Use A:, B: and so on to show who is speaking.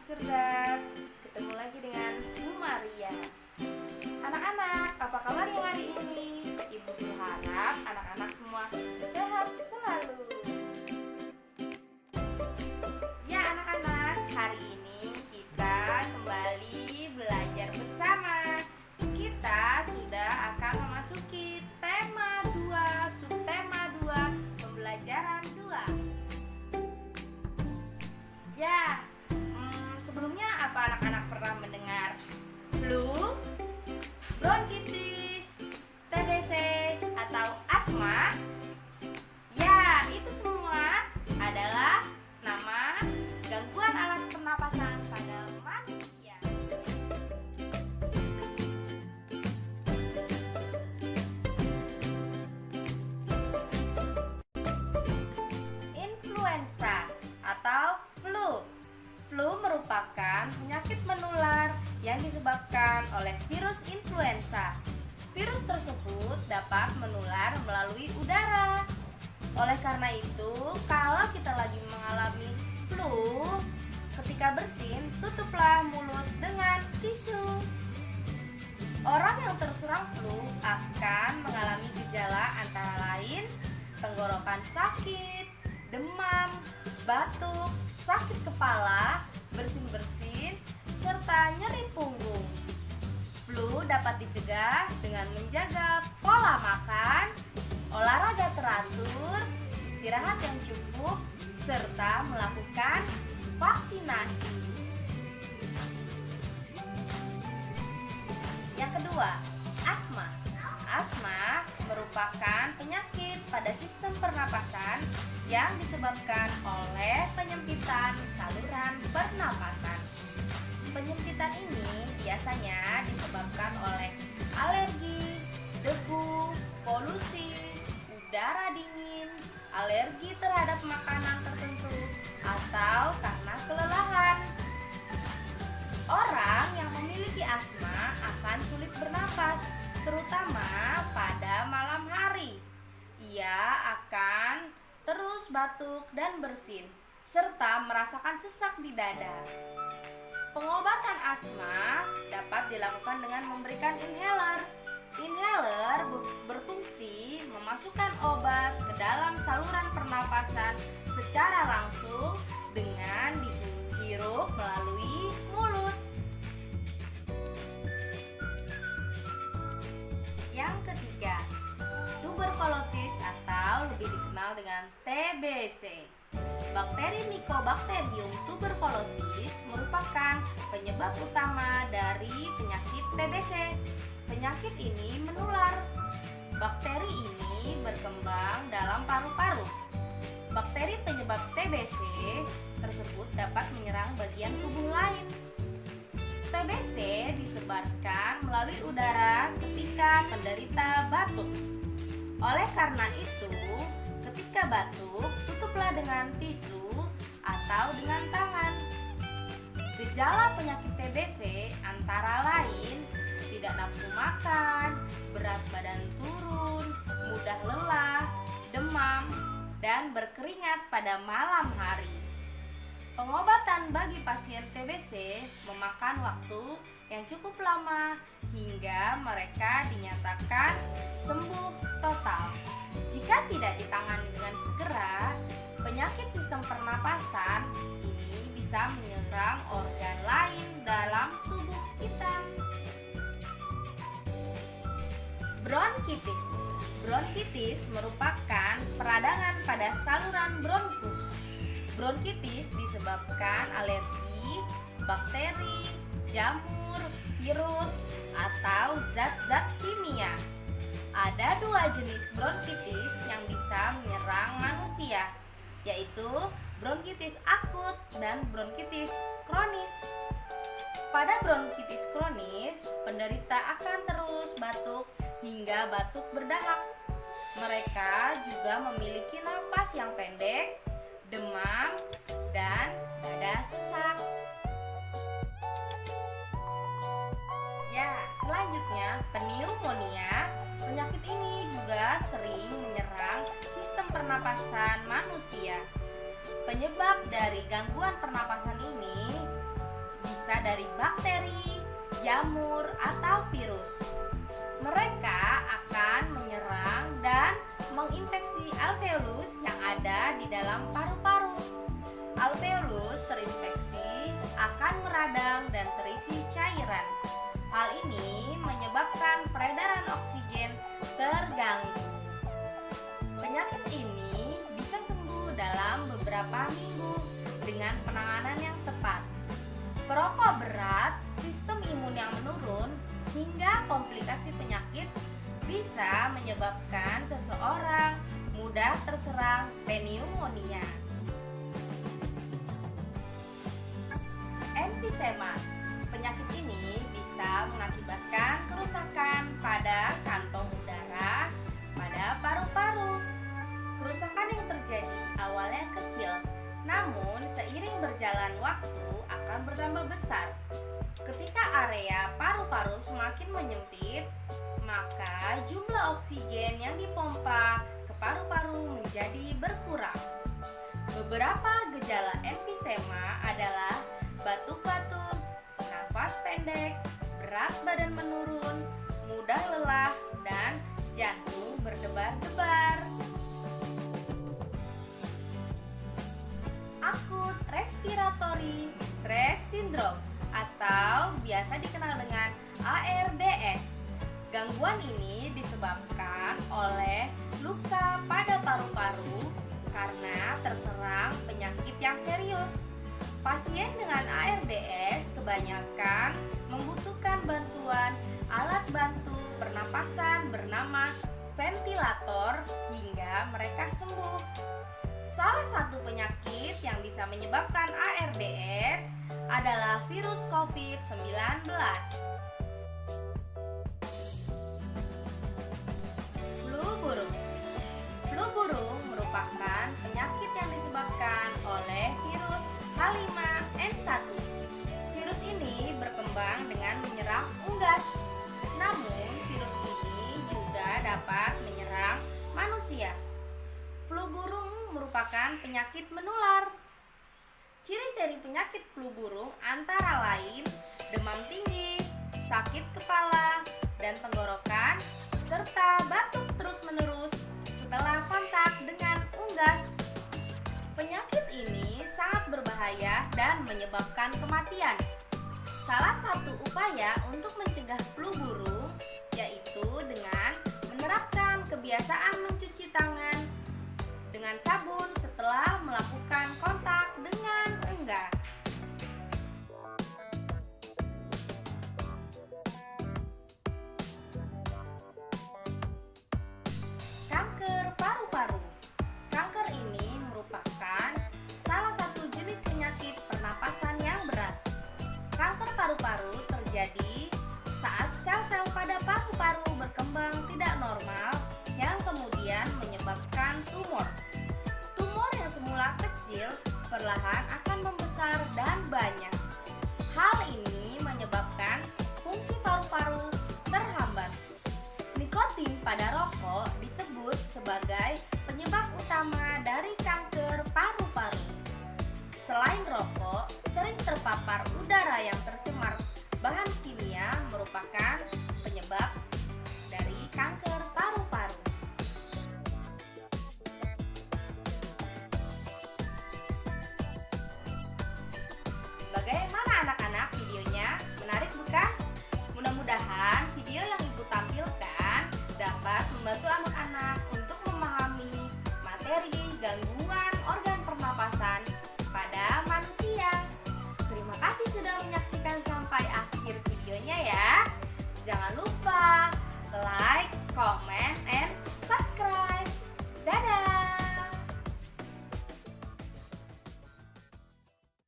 A: cerdas. Ketemu lagi dengan Bu Maria. Anak-anak, apa kabarnya hari ini? Ibu berharap anak-anak semua sehat selalu. Ya anak-anak, hari ini kita kembali belajar bersama. Kita sudah akan memasuki tema 2, subtema 2, pembelajaran 2. Ya, sebelumnya apa anak-anak pernah mendengar flu, bronkitis, TBC, atau asma? Ya, itu semua adalah nama gangguan alat pernapasan pada manusia. Influenza atau flu. Flu merupakan penyakit menular yang disebabkan oleh virus influenza. Virus tersebut dapat menular melalui udara. Oleh karena itu, kalau kita lagi mengalami flu, ketika bersin, tutuplah mulut dengan tisu. Orang yang terserang flu akan mengalami gejala antara lain tenggorokan sakit, demam, batuk, sakit kepala, bersin-bersin, serta nyeri punggung. Flu dapat dicegah dengan menjaga pola makan, olahraga teratur, istirahat yang cukup, serta melakukan vaksinasi. Yang kedua, asma. Asma merupakan penyakit pada sistem pernapasan yang disebabkan oleh penyempitan saluran pernapasan. Penyempitan ini biasanya disebabkan oleh alergi, debu, polusi, udara dingin, alergi terhadap makanan tertentu, atau karena kelelahan. Orang yang memiliki asma akan sulit bernapas, terutama pada malam hari. Ia akan terus batuk dan bersin, serta merasakan sesak di dada. Pengobatan asma dapat dilakukan dengan memberikan inhaler. Inhaler berfungsi memasukkan obat ke dalam saluran pernapasan secara langsung dengan dihirup melalui mulut. Yang ketiga, tuberkulosis atau lebih dikenal dengan TBC. Bakteri Mycobacterium tuberculosis merupakan penyebab utama dari penyakit TBC. Penyakit ini menular. Bakteri ini berkembang dalam paru-paru. Bakteri penyebab TBC tersebut dapat menyerang bagian tubuh lain. TBC disebarkan melalui udara ketika penderita batuk. Oleh karena itu, ketika batuk, tutuplah dengan tisu atau dengan tangan. Gejala penyakit TBC antara lain tidak nafsu makan, berat badan turun, mudah lelah, demam, dan berkeringat pada malam hari. Pengobatan bagi pasien TBC memakan waktu yang cukup lama hingga mereka dinyatakan sembuh total. Jika tidak ditangani dengan segera, penyakit sistem pernapasan ini bisa menyerang organ lain dalam tubuh kita. Bronkitis. Bronkitis merupakan peradangan pada saluran bronkus. Bronkitis disebabkan alergi, bakteri, jamur, virus, atau zat-zat kimia. Ada 2 jenis bronkitis yang bisa menyerang manusia, yaitu bronkitis akut dan bronkitis kronis. Pada bronkitis kronis, penderita akan terus batuk hingga batuk berdahak. Mereka juga memiliki napas yang pendek, demam, dan dada sesak. Ya, selanjutnya pneumonia. Penyakit ini juga sering menyerang sistem pernapasan manusia. Penyebab dari gangguan pernapasan ini dari bakteri, jamur, atau virus. Mereka akan menyerang dan menginfeksi alveolus yang ada di dalam paru-paru. Alveolus terinfeksi akan meradang dan terisi cairan. Hal ini menyebabkan peredaran oksigen terganggu. Penyakit ini bisa sembuh dalam beberapa minggu dengan penanganan yang tepat. Perokok berat, sistem imun yang menurun, hingga komplikasi penyakit bisa menyebabkan seseorang mudah terserang pneumonia. Emfisema. Penyakit ini bisa mengakibatkan kerusakan pada kantong udara pada paru-paru. Kerusakan yang terjadi awalnya kecil, namun seiring berjalan waktu akan bertambah besar. Ketika area paru-paru semakin menyempit, maka jumlah oksigen yang dipompa ke paru-paru menjadi berkurang. Beberapa gejala emfisema adalah batuk-batuk, nafas pendek, berat badan menurun, mudah lelah, dan jantung berdebar-debar. Akut respiratory distress syndrome atau biasa dikenal dengan ARDS. Gangguan ini disebabkan oleh luka pada paru-paru karena terserang penyakit yang serius. Pasien dengan ARDS kebanyakan membutuhkan bantuan alat bantu pernapasan bernama ventilator hingga mereka sembuh. Salah satu penyakit yang bisa menyebabkan ARDS adalah virus COVID-19. Flu burung. Flu burung merupakan penyakit yang disebabkan oleh virus H5N1. Virus ini berkembang dengan menyerang unggas. Namun, virus ini juga dapat menyerang manusia. Flu burung merupakan penyakit menular. Ciri-ciri penyakit flu burung antara lain demam tinggi, sakit kepala dan tenggorokan, serta batuk terus-menerus setelah kontak dengan unggas. Penyakit ini sangat berbahaya dan menyebabkan kematian. Salah satu upaya untuk mencegah flu burung yaitu dengan menerapkan kebiasaan mencuci tangan dengan sabun setelah melakukan kontak dengan unggas. Kanker paru-paru. Kanker ini merupakan salah satu jenis penyakit pernapasan yang berat. Kanker paru-paru terjadi saat sel-sel pada paru-paru berkembang tidak normal yang kemudian menyebabkan tumor. Tumor yang semula kecil perlahan akan membesar dan banyak. Hal ini menyebabkan fungsi paru-paru terhambat. Nikotin pada rokok disebut sebagai penyebab utama dari kanker paru-paru. Selain rokok, sering terpapar udara yang tercemar bahan kimia merupakan penyebab dari kanker paru-paru. Bagaimana anak-anak videonya? Menarik bukan? Mudah-mudahan video yang Ibu tampilkan dapat membantu anak-anak untuk memahami materi gangguan organ pernapasan pada manusia. Terima kasih sudah menyaksikan sampai akhir videonya ya. Jangan lupa like, komen,